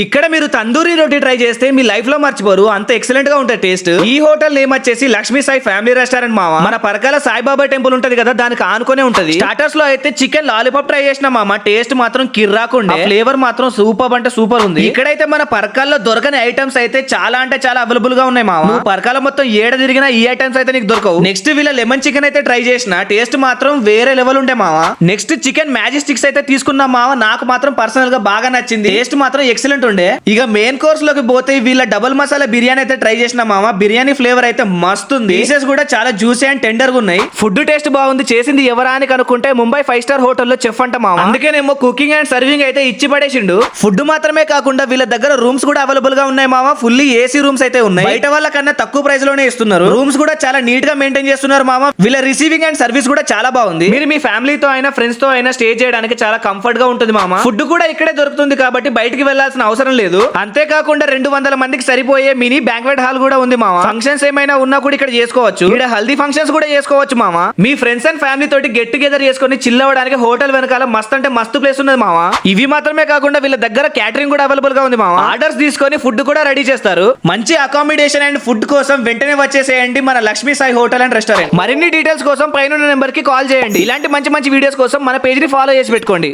ఇక్కడ మీరు తందూరి రోటీ ట్రై చేస్తే మీ లైఫ్ లో మర్చిపోరు, అంత ఎక్సలెంట్ గా ఉంటుంది టేస్ట్. ఈ హోటల్ నేమ్ వచ్చేసి లక్ష్మీ సాయి ఫ్యామిలీ రెస్టారెంట్ మామ. మన పరకాల సాయిబాబా టెంపుల్ ఉంటది కదా, దానికి ఆనుకునే ఉంటది. స్టార్టర్స్ లో అయితే చికెన్ లాలీపాప్ ట్రై చేసిన మామ, టేస్ట్ మాత్రం కిర్రాకుండే, ఫ్లేవర్ మాత్రం సూపర్ అంటే సూపర్ ఉంది. ఇక్కడైతే మన పరకాల్లో దొరకని ఐటమ్స్ అయితే చాలా అంటే చాలా అవైలబుల్ గా ఉన్నాయి మామ. నువ్వు పరకాల మొత్తం ఏడ తిరిగినా ఈ ఐటమ్స్ అయితే నీకు దొరకవు. నెక్స్ట్ వీళ్ళ లెమన్ చికెన్ అయితే ట్రై చేసిన, టేస్ట్ మాత్రం వేరే లెవెల్ ఉండే మామ. నెక్స్ట్ చికెన్ మ్యాజిక్ స్టిక్స్ అయితే తీసుకున్నా మామ, నాకు మాత్రం పర్సనల్ గా బాగా నచ్చింది, టేస్ట్ మాత్రం ఎక్సలెంట్ ఉండే. ఇక మెయిన్ కోర్స్ లోకి పోతే వీళ్ళ డబుల్ మసాలా బిర్యానీ అయితే ట్రై చేసిన మామ. బిర్యానీ ఫ్లేవర్ అయితే మస్తు ఉంది, పీసెస్ కూడా చాలా జ్యూసీ అండ్ టెండర్ గా ఉన్నాయి. ఫుడ్ టేస్ట్ బాగుంది. చేసింది ఎవరా అని కనుక్కుంటే ముంబై 5 స్టార్ హోటల్లో చెఫ్ అంట మామ. అందుకేనేమో కుకింగ్ అండ్ సర్వింగ్ అయితే ఇచ్చి పడేసిండు. ఫుడ్ మాత్రమే కాకుండా వీళ్ళ దగ్గర రూమ్స్ కూడా అవైలబుల్ గా ఉన్నాయి మామ. ఫుల్లీ ఏసీ రూమ్స్ అయితే ఉన్నాయి, బయట వాళ్ళ కన్నా తక్కువ ప్రైస్ లోనే ఇస్తున్నారు. రూమ్స్ కూడా చాలా నీట్ గా మెయింటైన్ చేస్తున్నారు మామ. వీళ్ళ రిసీవింగ్ అండ్ సర్వీస్ కూడా చాలా బాగుంది. మీరు మీ ఫ్యామిలీతో అయినా ఫ్రెండ్స్ తో అయినా స్టే చేయడానికి చాలా కంఫర్ట్ గా ఉంటుంది మామ. ఫుడ్ కూడా ఇక్కడే దొరుకుతుంది కాబట్టి బయటికి వెళ్లాల్సిన అవసరం లేదు. అంతేకాకుండా 200 మందికి సరిపోయే మినీ బ్యాంక్వెట్ హాల్ కూడా ఉంది మామ. ఫంక్షన్స్ ఏమైనా ఉన్నా కూడా ఇక్కడ చేసుకోవచ్చు. ఇక్కడ హల్దీ ఫంక్షన్స్ కూడా చేసుకోవచ్చు మామ. మీ ఫ్రెండ్స్ అండ్ ఫ్యామిలీ తోటి గెట్ టుగెదర్ చేసుకుని చిల్ అవ్వడానికి హోటల్ వెనకాల మస్త్ అంటే మస్తు ప్లేస్ ఉన్నది మామ. ఇవి మాత్రమే కాకుండా వీళ్ళ దగ్గర క్యాటరింగ్ కూడా అవైలబుల్ గా ఉంది మామ. ఆర్డర్స్ తీసుకొని ఫుడ్ కూడా రెడీ చేస్తారు. మంచి అకామిడేషన్ అండ్ ఫుడ్ కోసం వెంటనే వచ్చేసేయండి మన Lakshmi Sai hotel and restaurant. మరిన్ని డీటెయిల్స్ కోసం పైన నెంబర్ కి కాల్ చేయండి. ఇలాంటి మంచి మంచి వీడియోస్ కోసం మన పేజ్ ని ఫాలో చేసి పెట్టుకోండి.